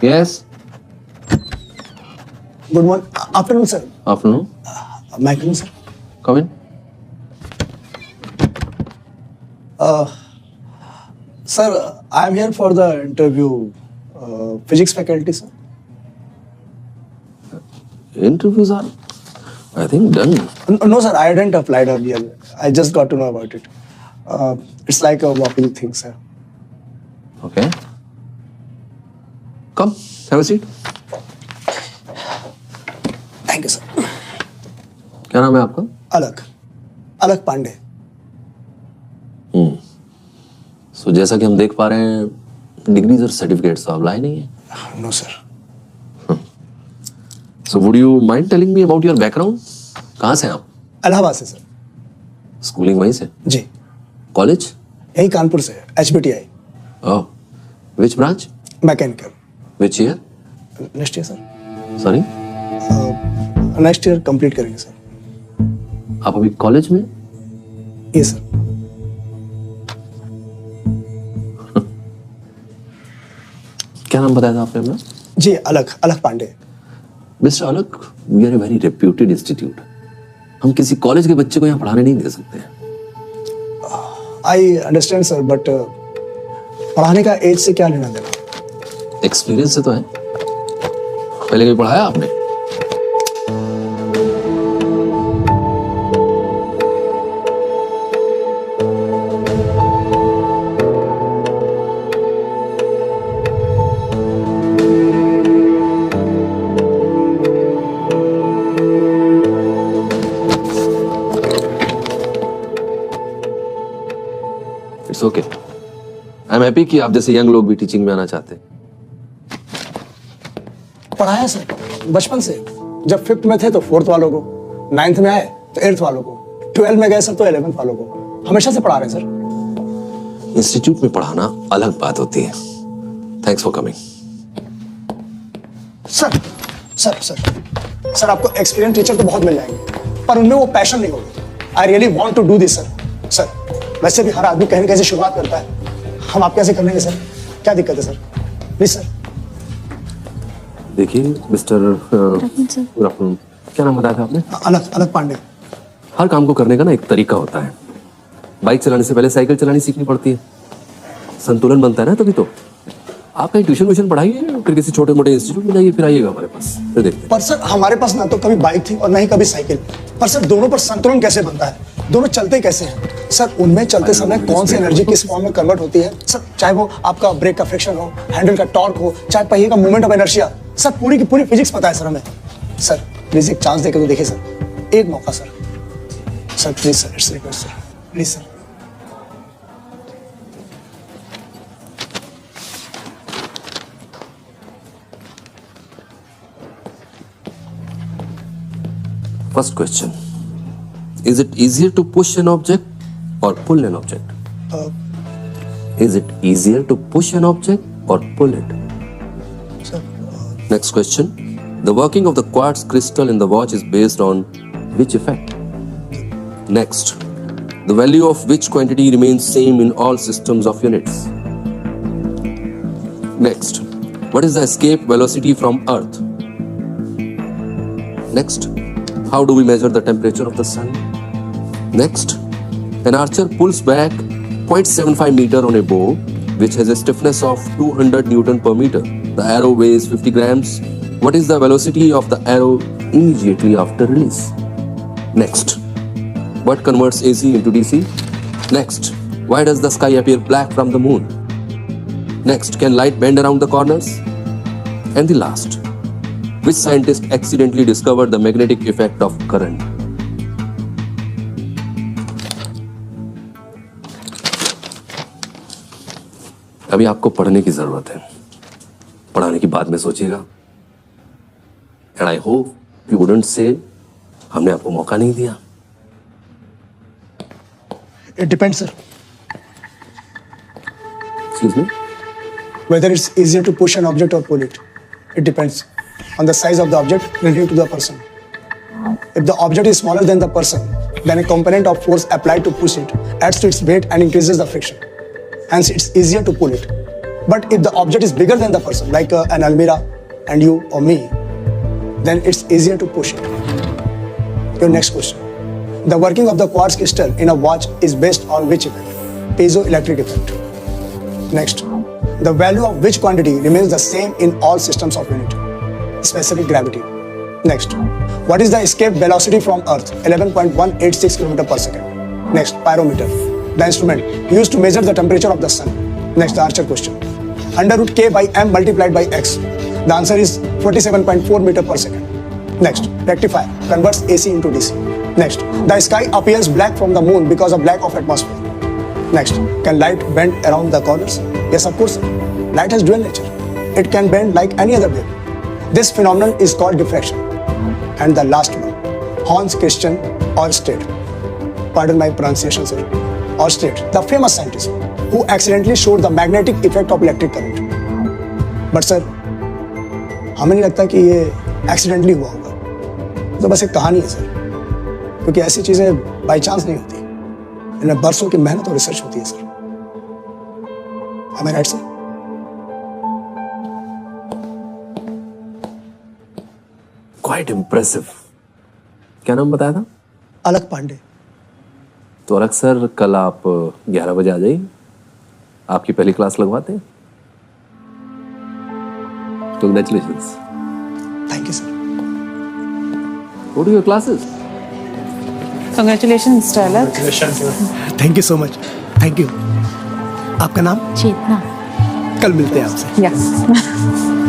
Yes. Good morning. Afternoon, sir. Afternoon. May I come in, sir? Come in. Sir, I am here for the interview. Physics faculty, sir. Interviews are, I think, done. No, sir. I didn't apply earlier. I just got to know about it. It's like a walking thing, sir. Okay. Come, have a seat. Thank you, sir. क्या नाम है आपका? अलग पांडे. सो जैसा कि हम देख पा रहे हैं, डिग्रीज और सर्टिफिकेट्स तो आप लाए नहीं है. No, sir. So would you mind telling me about your background? कहाँ से हैं आप? इलाहाबाद से, सर. स्कूलिंग वहीं से? जी. कॉलेज? यही कानपुर से HBTI. Oh, which branch? Mechanical. Which year? Next year, sir. Sorry, next year complete करेंगे, सर. आप अभी कॉलेज में? ये, सर. क्या नाम बताया था आपने अपना? जी, Alag Pandey. Mister Alag, we are a very reputed institute. हम किसी कॉलेज के बच्चे को यहाँ पढ़ाने नहीं दे सकते. आई अंडरस्टैंड, सर, बट पढ़ाने का एज से क्या लेना देना? एक्सपीरियंस से तो है. पहले कभी पढ़ाया आपने? It's okay. I am happy कि आप जैसे यंग लोग भी टीचिंग में आना चाहते हैं. पढ़ाया, सर, बचपन से. जब 5th में थे तो 4th वालों को, 9th में आए तो 8th वालों को, 12th में गए सर तो 11th वालों को. हमेशा से पढ़ा रहे हैं, सर. इंस्टीट्यूट में पढ़ाना अलग बात होती है. Thanks for coming. सर, आपको एक्सपीरियंस टीचर तो बहुत मिल जाएंगे, पर उनमें वो पैशन नहीं होगा. I really want to do this, sir. वैसे भी हर आदमी कहीं न कहीं से शुरुआत करता है. हम आप कैसे कर लेंगे, सर? क्या दिक्कत है, सर? Please, sir. देखिए मिस्टर रफून, क्या नाम बताया था आपने? अलग पांडे. हर काम को करने का ना एक तरीका होता है. बाइक चलाने से पहले साइकिल चलानी सीखनी पड़ती है. संतुलन बनता है ना तभी तो. आप कहीं ट्यूशन पढ़ाइए, फिर किसी छोटे मोटे इंस्टीट्यूट में जाइए, फिर आइएगा हमारे पास, फिर देखते. पर सर, हमारे पास ना तो कभी बाइक थी और ना ही कभी साइकिल. पर सर, दोनों पर संतुलन कैसे बनता है? दोनों चलते कैसे हैं? सर, उनमें चलते समय कौन सी एनर्जी किस फॉर्म में कन्वर्ट होती है? सर, चाहे वो आपका ब्रेक का फ्रिक्शन हो, हैंडल का टॉर्क हो, चाहे पहिए का मूवमेंट ऑफ इनर्शिया. सर, पूरी की पूरी फिजिक्स पता है सर हमें. सर, प्लीज एक चांस देकर तो देखिए, सर. एक मौका, sir. Sir, please, sir, it's request, sir. Please, sir. First question. Is it easier to push an object or pull an object? Is it easier to push an object or pull it? Sir, Next question. The working of the quartz crystal in the watch is based on which effect? Next. The value of which quantity remains same in all systems of units? Next. What is the escape velocity from Earth? Next. How do we measure the temperature of the sun? Next, an archer pulls back 0.75 meter on a bow which has a stiffness of 200 Newton per meter. The arrow weighs 50 grams. What is the velocity of the arrow immediately after release? Next, what converts AC into DC? Next, why does the sky appear black from the moon? Next, can light bend around the corners? And the last, which scientist accidentally discovered the magnetic effect of current? अभी आपको पढ़ने की जरूरत है. पढ़ाने की बाद में सोचिएगा. And I hope you wouldn't say हमने आपको मौका नहीं दिया. it depends, sir. Excuse me? Whether it's easier to push an object or pull it. It depends on the size of the object relative to the person. If the object is smaller than the person, then a component of force applied to push it adds to its weight and increases the friction. Hence, it's easier to pull it. But if the object is bigger than the person, like an almirah and you or me, then it's easier to push it. Your next question. The working of the quartz crystal in a watch is based on which effect? Piezoelectric effect. Next. The value of which quantity remains the same in all systems of unit? Specific gravity. Next. What is the escape velocity from Earth? 11.186 km per second. Next. Pyrometer. The instrument used to measure the temperature of the sun. Next. The Archer question. Under root k by m multiplied by x. The answer is 47.4 meter per second. Next. Rectifier converts AC into DC. Next. The sky appears black from the moon because of lack of atmosphere. Next. Can light bend around the corners? Yes, of course. Light has dual nature. It can bend like any other wave. This phenomenon is called diffraction. And the last one, Hans Christian Ørsted. Pardon my pronunciation, sir. Ørsted, the famous scientist who accidentally showed the magnetic effect of electric current. But sir, हमें नहीं लगता कि ये accidentally हुआ होगा. तो बस एक कहानी है सर, क्योंकि ऐसी चीजें बाई चांस नहीं होती. इनमें बरसों की मेहनत और रिसर्च होती है sir. Am I right, sir? Quite impressive. क्या नाम बताया था? अलग पांडे. तो अलग सर, कल आप 11 बजे आ जाइए, आपकी पहली क्लास लगवाते हैं. Congratulations. Thank you, sir. Go to your classes. Congratulations, Mr. Alak. Thank you so much. Thank you. आपका नाम? Chetna. कल मिलते हैं आपसे. Yes.